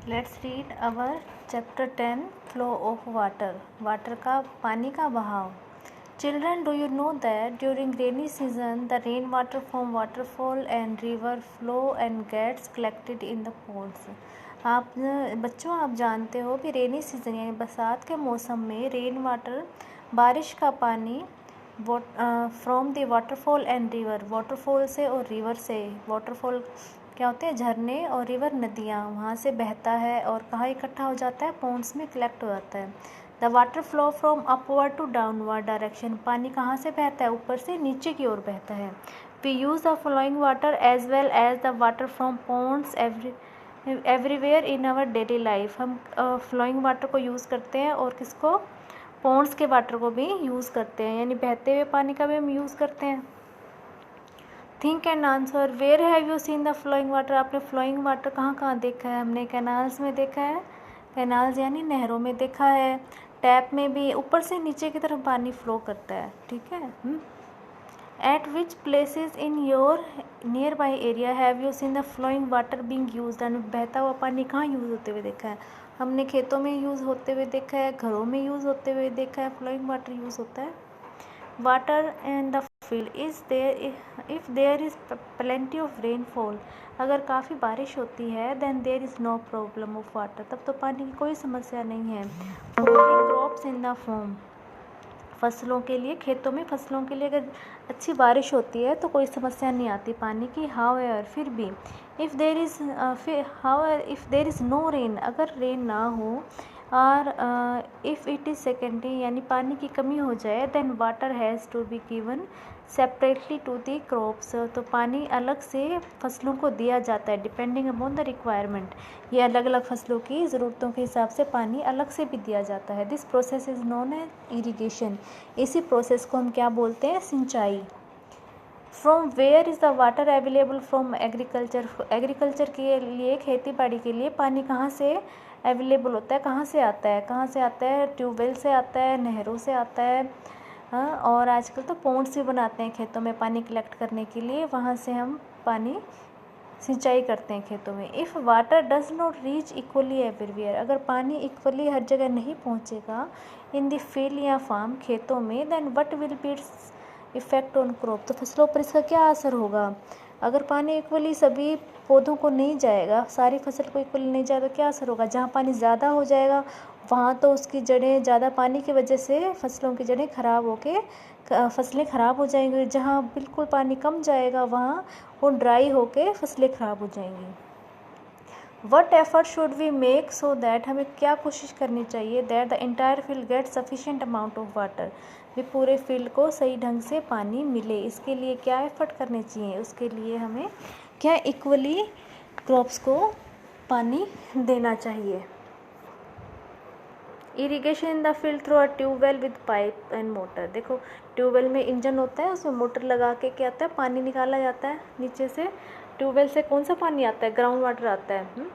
Let's read our chapter 10 flow of water. Water का पानी का बहाव। Children, do you know that during rainy season the rain water from waterfall and river flow and gets collected in the ponds. आप बच्चों, आप जानते हो कि रेनी सीजन यानी बरसात के मौसम में रेन वाटर, बारिश का पानी from the waterfall and river, waterfall से और रिवर से। वाटरफॉल क्या होते हैं? झरने, और रिवर नदियाँ, वहाँ से बहता है और कहाँ इकट्ठा हो जाता है? पोन्ड्स में कलेक्ट हो जाता है। The water flow from upward to downward direction. पानी कहाँ से बहता है? ऊपर से नीचे की ओर बहता है। We use the flowing water as well as the water from ponds everywhere in our daily life. हम फ्लोइंग वाटर को यूज़ करते हैं और किसको? पोन्ड्स के वाटर को भी यूज़ करते हैं, यानी बहते हुए पानी का भी हम यूज़ करते हैं। Think and answer. Where have you seen the flowing water? आपने फ्लोइंग वाटर कहाँ कहाँ देखा है? हमने कैनाल्स में देखा है, कैनाल्स यानी नहरों में देखा है, टैप में भी ऊपर से नीचे की तरफ पानी फ्लो करता है। ठीक है। Eight which places in your near by area have you seen the flowing water being use? बहता हुआ पानी कहाँ यूज़ होते हुए देखा है? हमने खेतों में यूज़ होते हुए देखा है, घरों में यूज़ होते हुए देखा है, फ्लोइंग वाटर यूज़ होता है। Water in the field is there if there is plenty of rainfall. अगर काफ़ी बारिश होती है then there is no problem of water, तब तो पानी की कोई समस्या नहीं है। क्रॉप्स इन द फॉर्म, फसलों के लिए, खेतों में फसलों के लिए अगर अच्छी बारिश होती है तो कोई समस्या नहीं आती पानी की। हाउएवर, फिर भी, if there is no rain, अगर रेन ना हो, और इफ़ इट इज़ सेकेंडरी यानी पानी की कमी हो जाए, then water has to be given separately to the crops. तो पानी अलग से फसलों को दिया जाता है, डिपेंडिंग अपॉन द रिक्वायरमेंट। ये अलग अलग फसलों की ज़रूरतों के हिसाब से पानी अलग से भी दिया जाता है। This process is known as irrigation. इसी प्रोसेस को हम क्या बोलते हैं? सिंचाई। From where is the water available? From agriculture. Agriculture के लिए, खेती बाड़ी के लिए पानी कहाँ से अवेलेबल होता है? कहाँ से आता है? कहाँ से आता है? ट्यूबवेल से आता है, नहरों से आता है, हाँ, और आजकल तो पोंड्स भी बनाते हैं खेतों में पानी कलेक्ट करने के लिए, वहाँ से हम पानी सिंचाई करते हैं खेतों में। If water does not reach equally everywhere, अगर पानी इक्वली हर जगह नहीं पहुँचेगा इन द फील्ड या फार्म, खेतों में, then what will be its effect on crop? तो फसलों पर इसका क्या असर होगा? अगर पानी इक्वली सभी पौधों को नहीं जाएगा, सारी फसल को इक्वली नहीं जाएगा, तो क्या असर होगा? जहाँ पानी ज़्यादा हो जाएगा वहाँ तो उसकी जड़ें, ज़्यादा पानी की वजह से फसलों की जड़ें खराब होके फसलें ख़राब हो जाएंगी। जहाँ बिल्कुल पानी कम जाएगा वहाँ वो ड्राई होके फसलें ख़राब हो जाएंगी। What effort should we make so that, हमें क्या कोशिश करनी चाहिए? That the entire field get sufficient amount of water, भी पूरे फील्ड को सही ढंग से पानी मिले। इसके लिए क्या एफर्ट करने चाहिए? उसके लिए हमें क्या इक्वली क्रॉप्स को पानी देना चाहिए। Irrigation in the field through a tubewell with pipe and motor. देखो, ट्यूबवेल में इंजन होता है, उसमें मोटर लगा के क्या होता है? पानी निकाला जाता है नीचे से। ट्यूबवेल से कौन सा पानी आता है? ग्राउंड वाटर आता है।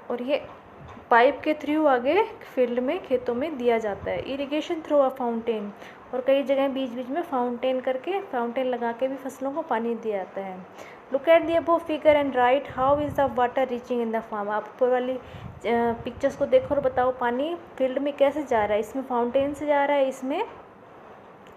और ये पाइप के थ्रू आगे फील्ड में, खेतों में दिया जाता है। इरिगेशन थ्रू अ फाउंटेन, और कई जगह बीच बीच में फाउंटेन लगा के भी फसलों को पानी दिया जाता है। Look at the above figure and write how is the water reaching in the farm. आप ऊपर वाली पिक्चर्स को देखो और बताओ पानी फील्ड में कैसे जा रहा है? इसमें फाउंटेन से जा रहा है, इसमें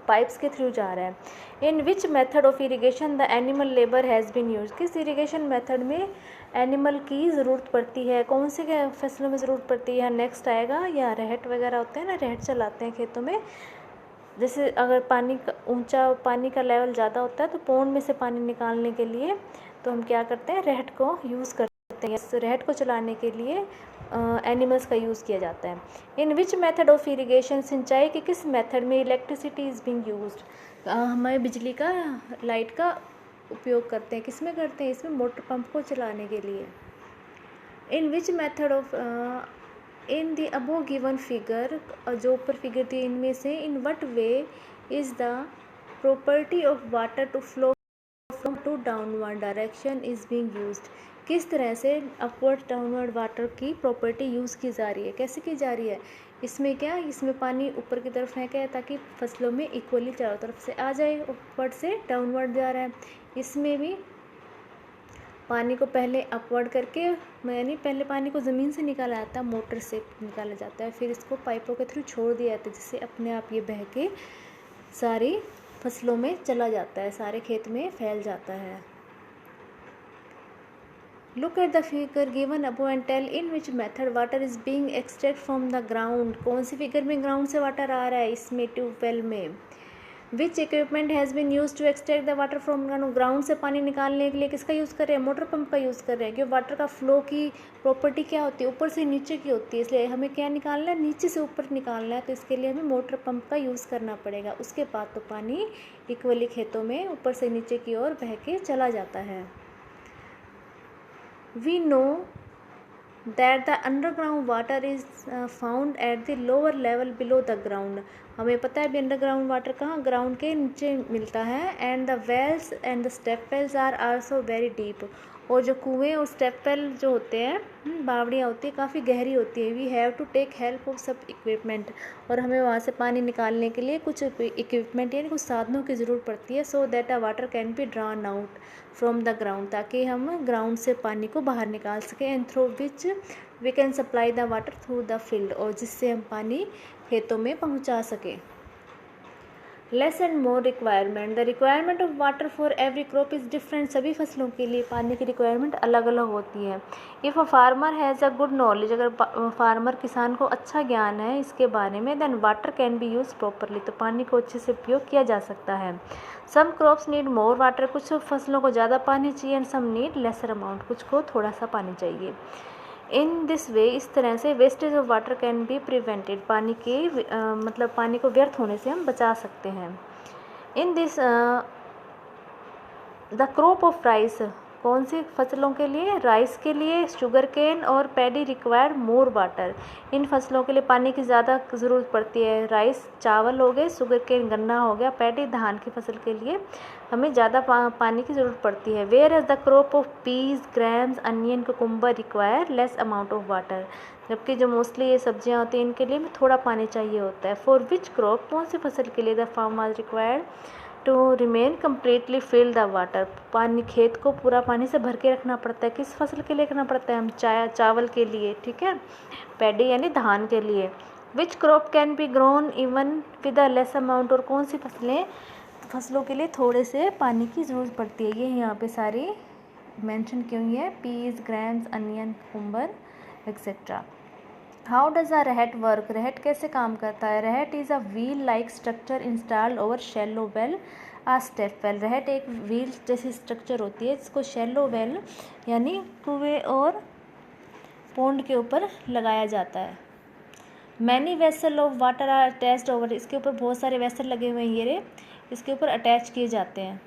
पाइप्स के थ्रू जा रहा है। In which method of irrigation the animal labour has been use? किस इरीगेशन मेथड में एनिमल की ज़रूरत पड़ती है? कौन से फसलों में ज़रूरत पड़ती है? नेक्स्ट आएगा, या रहट वगैरह होते हैं ना, रहट चलाते हैं खेतों में। जैसे अगर पानी का ऊंचा, पानी का लेवल ज़्यादा होता है तो पोंड में से पानी निकालने के लिए तो हम क्या करते हैं? रहट को यूज़ करते हैं। इस रहट को चलाने के लिए एनिमल्स का यूज़ किया जाता है। In which method of irrigation, सिंचाई के किस मेथड में इलेक्ट्रिसिटी इज़ बीइंग यूज्ड? हमें बिजली का, लाइट का उपयोग करते हैं। किस में करते हैं? इसमें मोटर पंप को चलाने के लिए। In which method of in the above given figure, जो ऊपर फिगर थी इनमें से, in what way is the property of water to flow from to downward direction is being used? किस तरह से अपवर्ड डाउनवर्ड वाटर की प्रॉपर्टी यूज़ की जा रही है? कैसे की जा रही है? इसमें क्या, इसमें पानी ऊपर की तरफ फेंका है ताकि फसलों में इक्वली चारों तरफ से आ जाए, अपवर्ड से डाउनवर्ड जा रहा है। इसमें भी पानी को पहले अपवर्ड करके, यानी पहले पानी को ज़मीन से निकाला जाता है, मोटर से निकाला जाता है, फिर इसको पाइपों के थ्रू छोड़ दिया जाता है, जिससे अपने आप ये बह के सारी फसलों में चला जाता है, सारे खेत में फैल जाता है। Look at the figure given above and tell in which method water is being extracted from the ground। कौन सी फिगर में ग्राउंड से वाटर आ रहा है इसमें, ट्यूबवेल में। Which equipment has been used to extract the water from ground। Ground से पानी निकालने के लिए किसका यूज़ कर रहे हैं, मोटर पंप का यूज़ कर रहे हैं। क्योंकि वाटर का फ्लो की प्रॉपर्टी क्या होती है, ऊपर से नीचे की होती है, इसलिए हमें क्या निकालना है, नीचे से ऊपर निकालना है, तो इसके लिए हमें मोटर पंप का यूज़ करना पड़ेगा। उसके बाद तो पानी इक्वली खेतों में ऊपर से नीचे की ओर बह के चला जाता है। We know that the underground water is found at the lower level below the ground। हमें पता है भी अंडरग्राउंड वाटर कहाँ, ग्राउंड के नीचे मिलता है। And the wells and the step wells are also very deep. और जो कुएँ और स्टेप वेल जो होते हैं, बावड़ियाँ होती है, काफ़ी गहरी होती है। We have to take help of सब इक्विपमेंट। और हमें वहाँ से पानी निकालने के लिए कुछ इक्विपमेंट यानी कुछ साधनों की ज़रूरत पड़ती है। So that a water can be drawn out from the ground, ताकि हम ग्राउंड से पानी को बाहर निकाल सकें। And through which we can supply the water through the field, और जिससे हम पानी खेतों में पहुंचा सकें। Less and more requirement. The requirement of water for every crop is different. सभी फसलों के लिए पानी की रिक्वायरमेंट अलग अलग होती है। If a farmer has a good knowledge, अगर फार्मर किसान को अच्छा ज्ञान है इसके बारे में, then water can be use properly, तो पानी को अच्छे से उपयोग किया जा सकता है। Some crops need more water, कुछ फसलों को ज़्यादा पानी चाहिए, and some need lesser amount, कुछ को थोड़ा सा पानी चाहिए। इन दिस वे, इस तरह से wastage of water can be prevented, पानी के मतलब पानी को व्यर्थ होने से हम बचा सकते हैं। In this the crop of rice, कौन सी फसलों के लिए, राइस के लिए, शुगर केन और पैडी रिक्वायर मोर वाटर। इन फसलों के लिए पानी की ज़्यादा ज़रूरत पड़ती है। राइस चावल हो गए, शुगर केन गन्ना हो गया, पैडी धान की फसल के लिए हमें ज़्यादा पानी की ज़रूरत पड़ती है। Whereas the crop of peas, grams, onion, cucumber require less amount of water, जबकि जो मोस्टली ये सब्जियां होती हैं इनके लिए थोड़ा पानी चाहिए होता है। फॉर विच क्रॉप, कौन सी फसल के लिए, the farmer required to remain completely fill the water, पानी खेत को पूरा पानी से भर के रखना पड़ता है। किस फसल के लिए रखना पड़ता है, हम चावल के लिए, ठीक है, पैडी यानी धान के लिए। Which crop can be grown even with a less amount, और कौन सी फसलों के लिए थोड़े से पानी की ज़रूरत पड़ती है। ये यहाँ पे सारी मेंशन की हुई है, peas, grams, onion, cucumber etcetera. How does a rahat work, रहट कैसे काम करता है। Rahat is a wheel like structure installed over shallow well or step well. रहट एक व्हील जैसी स्ट्रक्चर होती है जिसको शैलो वेल यानी कुएं और पोंड के ऊपर लगाया जाता है। Many vessel of water are attached over, इसके ऊपर बहुत सारे वेसल लगे हुए हैं, ये इसके ऊपर अटैच किए जाते हैं।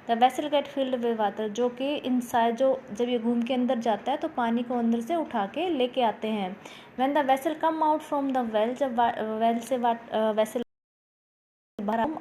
The vessel get filled with water, जो कि इनसाइड, जो जब ये घूम के अंदर जाता है तो पानी को अंदर से उठा के लेके आते हैं। When the vessel come out from the well, जब वेल से वेसल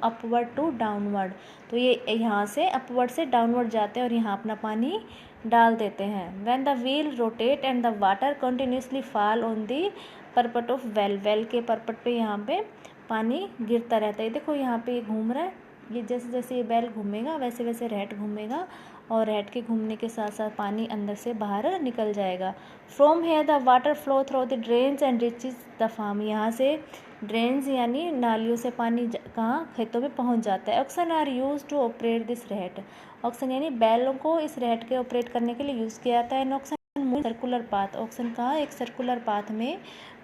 अपवर्ड टू डाउनवर्ड, तो ये यहाँ से अपवर्ड से डाउनवर्ड जाते हैं और यहाँ अपना पानी डाल देते हैं। When the wheel rotate and the water continuously fall on the purport of well, well के परपट पे यहाँ पे पानी गिरता रहता है। देखो यहाँ पे ये घूम रहा है, ये जैसे जैसे ये बैल घूमेगा वैसे वैसे रहट घूमेगा, और रहट के घूमने के साथ साथ पानी अंदर से बाहर निकल जाएगा। From here the water flow through the drains and reaches the farm, यहाँ से ड्रेन्स यानी नालियों से पानी कहाँ, खेतों में पहुँच जाता है। Oxen are use to operate this rahat, oxen यानी बैलों को इस रहट के ऑपरेट करने के लिए यूज़ किया जाता है। Oxen move circular path, oxen कहाँ एक सर्कुलर पाथ में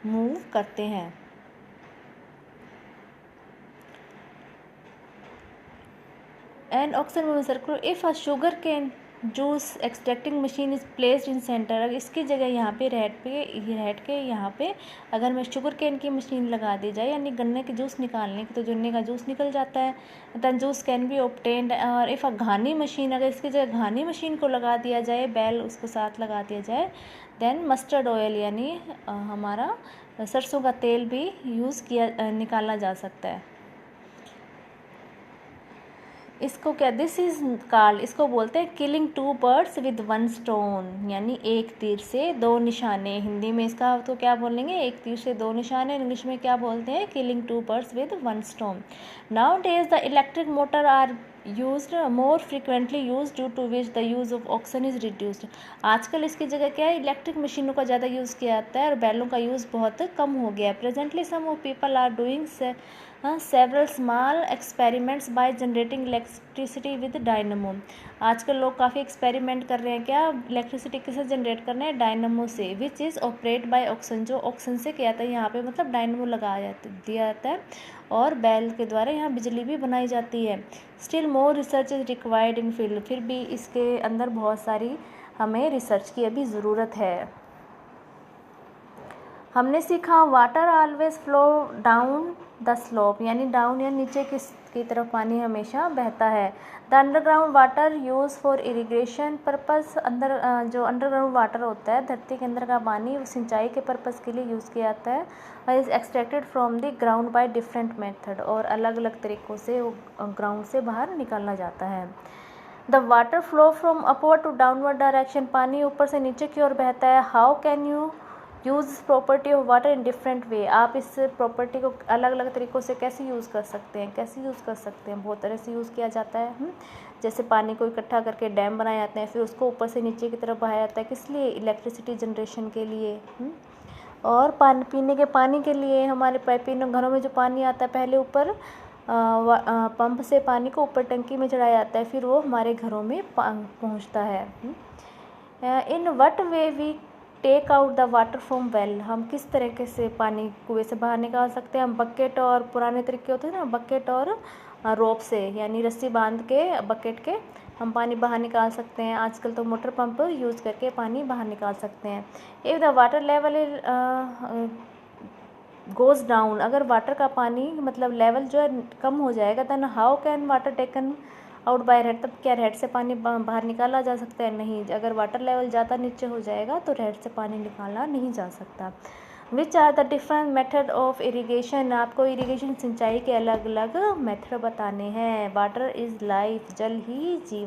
मूव करते हैं। And oxen move circular, if a sugar cane juice extracting machine is placed in centre, अगर इसकी जगह यहाँ पे रहट के यहाँ पे अगर मैं शुगर कैन की मशीन लगा दी जाए यानी गन्ने के जूस निकालने की, तो गन्ने का जूस निकल जाता है। Then juice can be obtained. और इफ़ अ घानी मशीन, अगर इसकी जगह घानी मशीन को लगा दिया जाए, बैल उसको साथ लगा दिया जाए, देन मस्टर्ड ऑयल यानी हमारा सरसों का तेल भी निकाला जा सकता है। इसको क्या, दिस इज कॉल्ड, इसको बोलते हैं killing two birds with one stone, यानी एक तीर से दो निशाने। हिंदी में इसका तो क्या बोलेंगे, एक तीर से दो निशाने। इंग्लिश में क्या बोलते हैं, killing two birds with one stone. Nowadays the electric motor are used more frequently use due to which the use of oxen is reduced. आजकल इसकी जगह क्या है, इलेक्ट्रिक मशीनों का ज़्यादा यूज़ किया जाता है और बैलों का यूज़ बहुत कम हो गया है। Presently some of people are doing several small experiments by generating electricity with dynamo. आजकल लोग काफ़ी एक्सपेरिमेंट कर रहे हैं, क्या इलेक्ट्रिसिटी किससे जनरेट करना है, डायनमो से, which is operate by oxen, जो ऑक्सन से किया जाता है। यहाँ पे मतलब डायनमो लगाया दिया जाता है और बैल के द्वारा यहाँ बिजली भी बनाई जाती है। Still more research is required in field, फिर भी इसके अंदर बहुत सारी हमें रिसर्च की अभी ज़रूरत है। हमने सीखा water always flow down the slope, यानी डाउन या नीचे की तरफ पानी हमेशा बहता है। The underground water use for irrigation purpose, जो अंडरग्राउंड वाटर होता है, धरती के अंदर का पानी सिंचाई के पर्पस के लिए यूज़ किया जाता है। और is extracted from the ground by different method, और अलग अलग तरीक़ों से वो ग्राउंड से बाहर निकाला जाता है। The water flow from upward to downward direction, पानी ऊपर से नीचे की ओर बहता है। How can you use property of water in different way, आप इस प्रॉपर्टी को अलग अलग तरीक़ों से कैसे यूज़ कर सकते हैं, बहुत तरह से यूज़ किया जाता है। जैसे पानी को इकट्ठा करके डैम बनाए जाते हैं, फिर उसको ऊपर से नीचे की तरफ बहाया जाता है, किस लिए, इलेक्ट्रिसिटी जनरेशन के लिए। और पानी पीने के पानी के लिए, हमारे पाइपिंग घरों में जो पानी आता है, पहले ऊपर पंप से पानी को ऊपर टंकी में चढ़ाया जाता है, फिर वो हमारे घरों में पहुंचता है। In what way we take out the water from well, हम किस तरीके से पानी कुएं से बाहर निकाल सकते हैं। हम बकेट, और पुराने तरीके होते हैं ना, बकेट और रोप से, यानी रस्सी बांध के बकेट के हम पानी बाहर निकाल सकते हैं। आजकल तो मोटर पंप यूज़ करके पानी बाहर निकाल सकते हैं। If the water level goes down, अगर वाटर का पानी मतलब लेवल जो है कम हो जाएगा, then how can water taken out by head, तब क्या हेड से पानी बाहर निकाला जा सकता है, नहीं। अगर वाटर लेवल ज़्यादा नीचे हो जाएगा तो हेड से पानी निकाला नहीं जा सकता। Which are the different method of irrigation, आपको इरीगेशन सिंचाई के अलग अलग मेथड बताने हैं। वाटर इज़ लाइफ, जल ही जीवन।